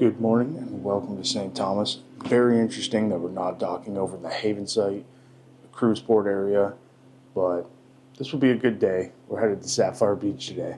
Good morning and welcome to St. Thomas. Very interesting that we're not docking over in the Haven site, the cruise port area, but this will be a good day. We're headed to Sapphire Beach today.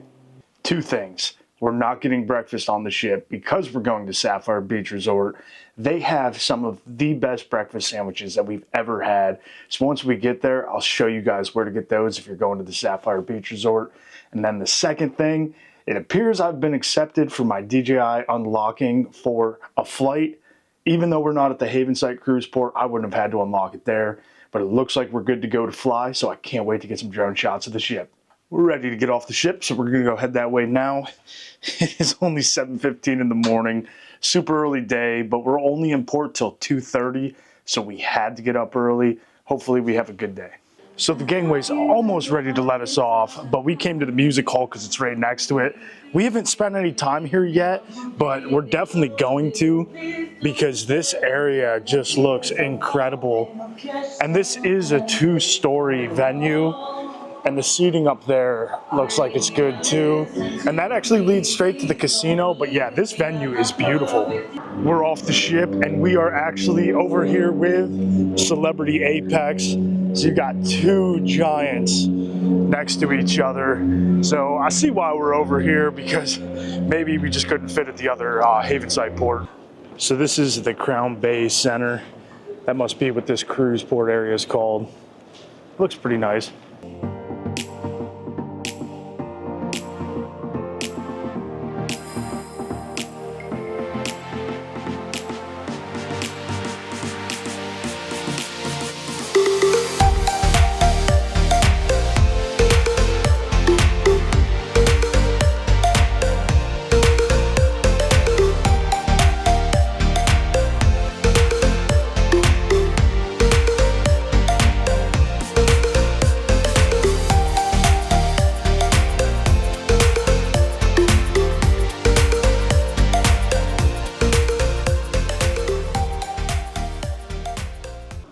Two things. We're not getting breakfast on the ship because we're going to Sapphire Beach Resort. They have some of the best breakfast sandwiches that we've ever had. So once we get there, I'll show you guys where to get those if you're going to the Sapphire Beach Resort. And then the second thing, it appears I've been accepted for my DJI unlocking for a flight. Even though we're not at the Haven site cruise port, I wouldn't have had to unlock it there. But it looks like we're good to go to fly, so I can't wait to get some drone shots of the ship. We're ready to get off the ship, so we're gonna go head that way now. It is only 7:15 in the morning, super early day, but we're only in port till 2:30, so we had to get up early. Hopefully we have a good day. So the gangway's almost ready to let us off, but we came to the music hall because it's right next to it. We haven't spent any time here yet, but we're definitely going to because this area just looks incredible. And this is a 2-story venue, and the seating up there looks like it's good too. And that actually leads straight to the casino, but yeah, this venue is beautiful. We're off the ship and we are actually over here with Celebrity Apex. So you got two giants next to each other. So I see why we're over here, because maybe we just couldn't fit at the other Haven site port. So this is the Crown Bay Center. That must be what this cruise port area is called. Looks pretty nice.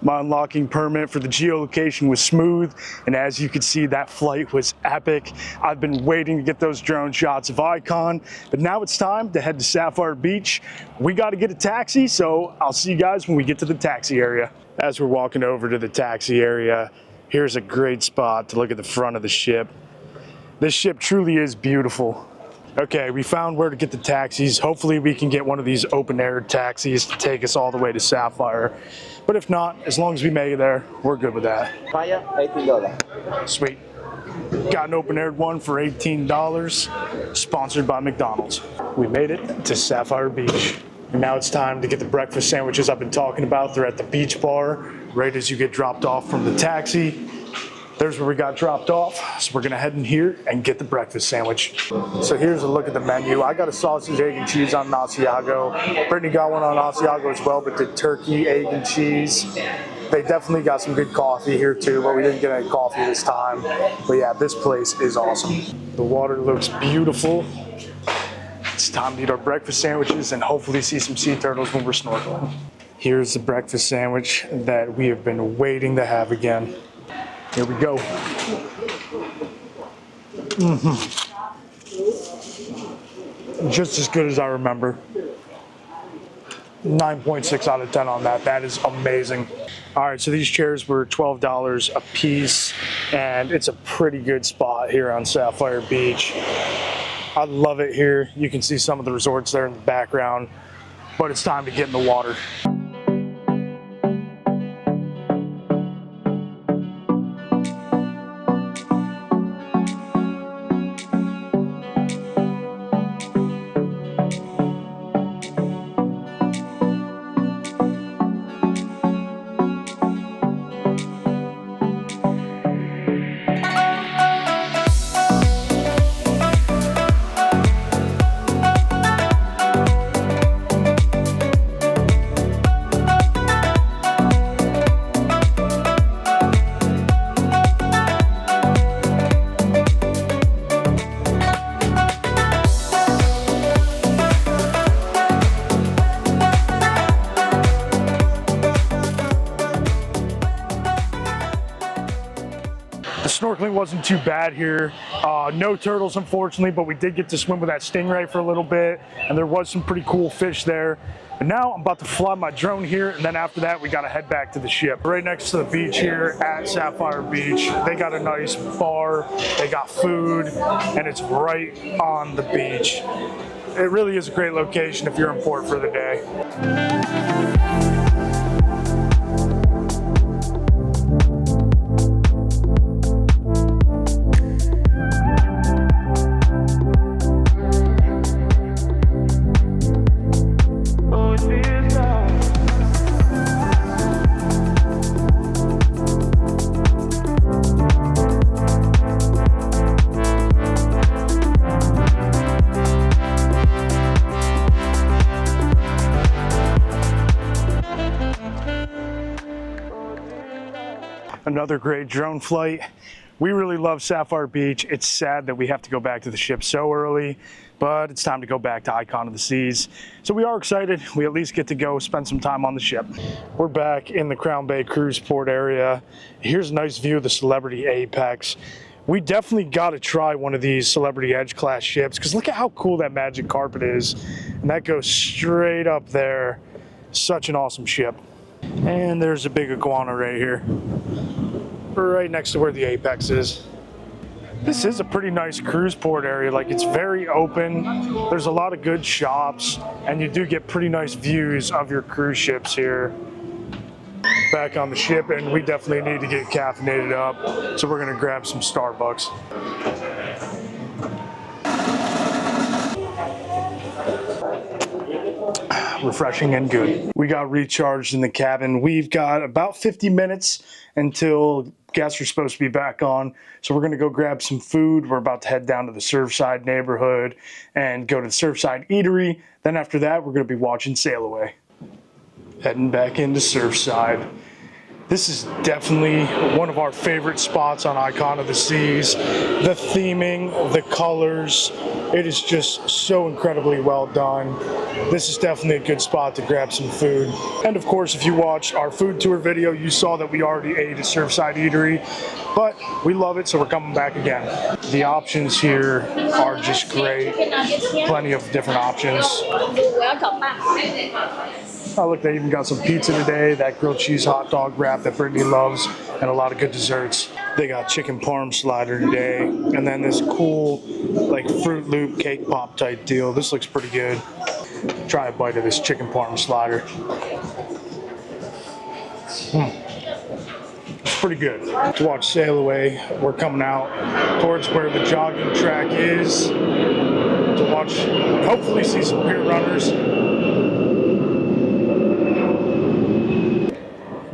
My unlocking permit for the geolocation was smooth, and as you can see, that flight was epic. I've been waiting to get those drone shots of Icon, but now it's time to head to Sapphire Beach. We got to get a taxi, so I'll see you guys when we get to the taxi area. As we're walking over to the taxi area, here's a great spot to look at the front of the ship. This ship truly is beautiful. Okay, we found where to get the taxis. Hopefully we can get one of these open air taxis to take us all the way to Sapphire. But if not, as long as we make it there, we're good with that. $18. Sweet. Got an open aired one for $18, sponsored by McDonald's. We made it to Sapphire Beach. And now it's time to get the breakfast sandwiches I've been talking about. They're at the beach bar, right as you get dropped off from the taxi. There's where we got dropped off, so we're gonna head in here and get the breakfast sandwich. So here's a look at the menu. I got a sausage, egg, and cheese on Asiago. Brittany got one on Asiago as well, but did turkey, egg, and cheese. They definitely got some good coffee here too, but we didn't get any coffee this time. But yeah, this place is awesome. The water looks beautiful. It's time to eat our breakfast sandwiches and hopefully see some sea turtles when we're snorkeling. Here's the breakfast sandwich that we have been waiting to have again. Here we go. Just as good as I remember. 9.6 out of 10 on that. That is amazing. All right, so these chairs were $12 a piece, and it's a pretty good spot here on Sapphire Beach. I love it here. You can see some of the resorts there in the background, but it's time to get in the water. snorkeling wasn't too bad here. No turtles, unfortunately, but we did get to swim with that stingray for a little bit, and there was some pretty cool fish there. But now I'm about to fly my drone here, and then after that, we gotta head back to the ship. Right next to the beach here at Sapphire Beach, they got a nice bar, they got food, and it's right on the beach. It really is a great location if you're in port for the day. Another great drone flight. We really love Sapphire Beach. It's sad that we have to go back to the ship so early, but it's time to go back to Icon of the Seas. So we are excited. We at least get to go spend some time on the ship. We're back in the Crown Bay cruise port area. Here's a nice view of the Celebrity Apex. We definitely got to try one of these Celebrity Edge class ships because look at how cool that magic carpet is. And that goes straight up there. Such an awesome ship. And there's a big iguana right here, right next to where the Apex is. This is a pretty nice cruise port area. Like, it's very open. There's a lot of good shops, and you do get pretty nice views of your cruise ships here. Back on the ship, and we definitely need to get caffeinated up, so we're gonna grab some Starbucks. Refreshing and good. We got recharged in the cabin. We've got about 50 minutes until guests are supposed to be back on. So we're gonna go grab some food. We're about to head down to the Surfside neighborhood and go to the Surfside Eatery. Then after that, we're gonna be watching Sail Away. Heading back into Surfside. This is definitely one of our favorite spots on Icon of the Seas. The theming, the colors, it is just so incredibly well done. This is definitely a good spot to grab some food. And of course, if you watched our food tour video, you saw that we already ate at Surfside Eatery, but we love it, so we're coming back again. The options here are just great. Plenty of different options. Oh look, they even got some pizza today, that grilled cheese hot dog wrap that Brittany loves, and a lot of good desserts. They got chicken parm slider today, and then this cool like Fruit Loop cake pop type deal. This looks pretty good. Try a bite of this chicken parm slider. It's pretty good. To watch Sail Away, we're coming out towards where the jogging track is to watch, hopefully see some pier runners.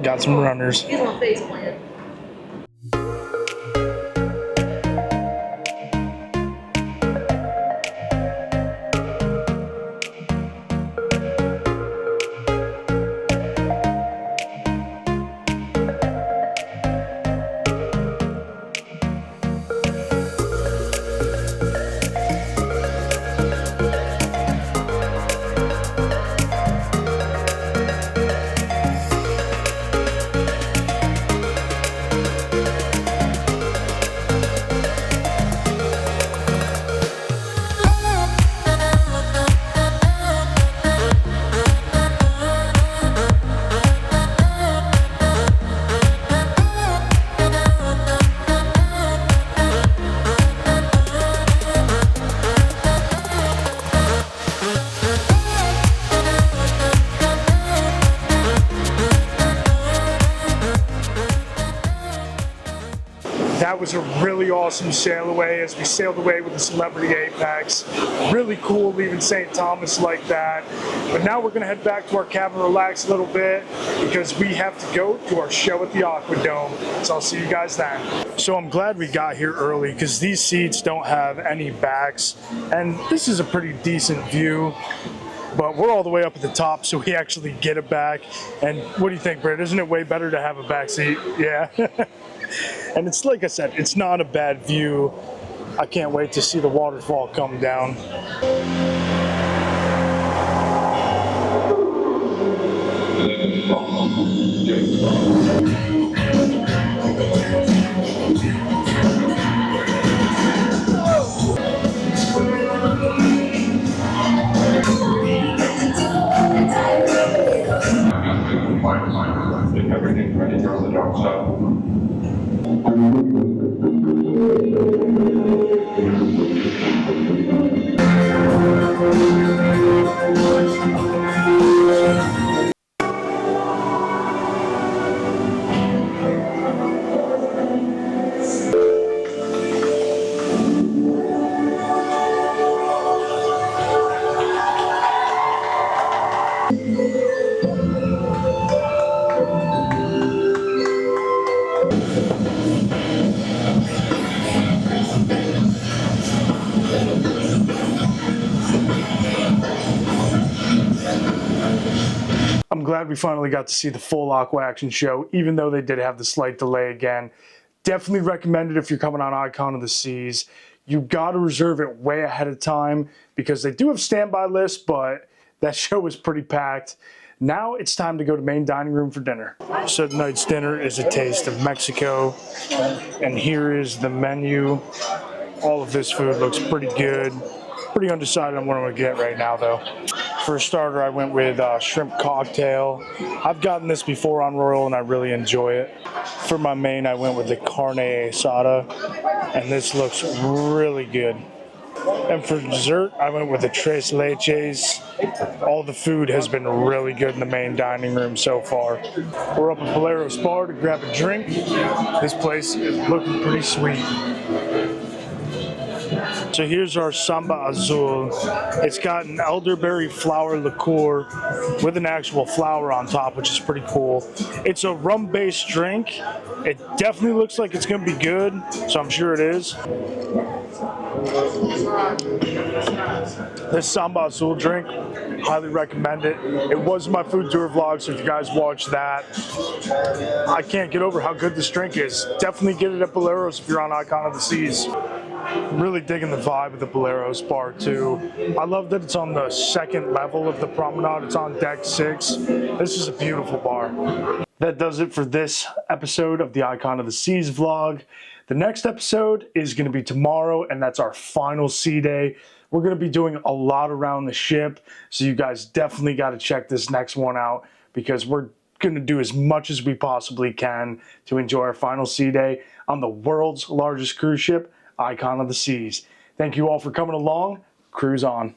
Got some runners. He's on face plant. That was a really awesome sail away as we sailed away with the Celebrity Apex. Really cool leaving St. Thomas like that. But now we're gonna head back to our cabin, relax a little bit, because we have to go to our show at the Aqua Dome. So I'll see you guys then. So I'm glad we got here early because these seats don't have any backs, and this is a pretty decent view. But we're all the way up at the top, so we actually get a back. And what do you think, Britt? Isn't it way better to have a back seat? Yeah. And it's like I said, it's not a bad view. I can't wait to see the waterfall come down. if everything's ready, throw the dogs out. I'm glad we finally got to see the full Aqua Action show, even though they did have the slight delay again. Definitely recommend it if you're coming on Icon of the Seas. You got to reserve it way ahead of time because they do have standby lists, but that show was pretty packed. Now it's time to go to main dining room for dinner. So tonight's dinner is a taste of Mexico, and here is the menu. All of this food looks pretty good. Pretty undecided on what I'm gonna get right now though. For a starter, I went with shrimp cocktail. I've gotten this before on Royal and I really enjoy it. For my main, I went with the carne asada, and this looks really good. And for dessert, I went with the tres leches. All the food has been really good in the main dining room so far. We're up at Boleros bar to grab a drink. This place is looking pretty sweet. So here's our Samba Azul. It's got an elderberry flower liqueur with an actual flower on top, which is pretty cool. It's a rum-based drink. It definitely looks like it's going to be good, so I'm sure it is. This Samba Azul drink, highly recommend it. It was my food tour vlog, so if you guys watch that, I can't get over how good this drink is. Definitely get it at Boleros if you're on Icon of the Seas. I'm really digging the vibe of the Boleros bar too. I love that it's on the second level of the promenade. It's on deck 6. This is a beautiful bar. That does it for this episode of the Icon of the Seas vlog. The next episode is going to be tomorrow, and that's our final sea day. We're going to be doing a lot around the ship, so you guys definitely got to check this next one out because we're going to do as much as we possibly can to enjoy our final sea day on the world's largest cruise ship, Icon of the Seas. Thank you all for coming along. Cruise on.